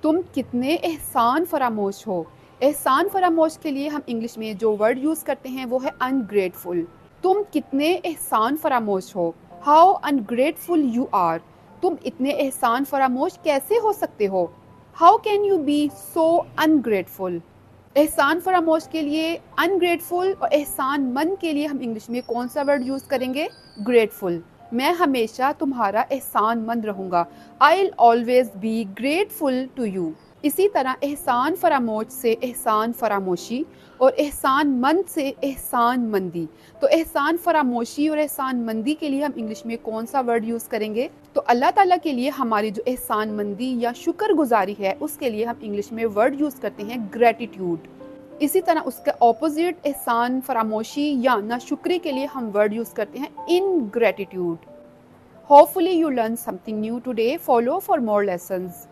तुम कितने एहसान फरामोश हो। एहसान फरामोश के लिए हम इंग्लिश में जो वर्ड यूज़ करते हैं वो है अनग्रेटफुल। तुम कितने एहसान फरामोश हो। How ungrateful you are. तुम इतने एहसान फरामोश कैसे हो सकते हो। How can you be so ungrateful. एहसान फरामोश के लिए अनग्रेटफुल और एहसान मंद के लिए हम इंग्लिश में कौन सा वर्ड यूज़ करेंगे, ग्रेटफुल। मैं हमेशा तुम्हारा एहसान मंद रहूँगा। I will always be grateful to you. इसी तरह एहसान फरामोश से एहसान फरामोशी और एहसान मंद से एहसान मंदी। तो एहसान फरामोशी और एहसान मंदी के लिए हम इंग्लिश में कौन सा वर्ड यूज़ करेंगे, तो अल्लाह ताला के लिए हमारी जो एहसान मंदी या शुक्रगुजारी है उसके लिए हम इंग्लिश में वर्ड यूज़ करते हैं ग्रेटिट्यूड। इसी तरह उसके ऑपोजिट एहसान फरामोशी या नाशुक्री के लिए हम वर्ड यूज़ करते हैं इनग्रेटिट्यूड। Hopefully you learned something new today. Follow for more lessons.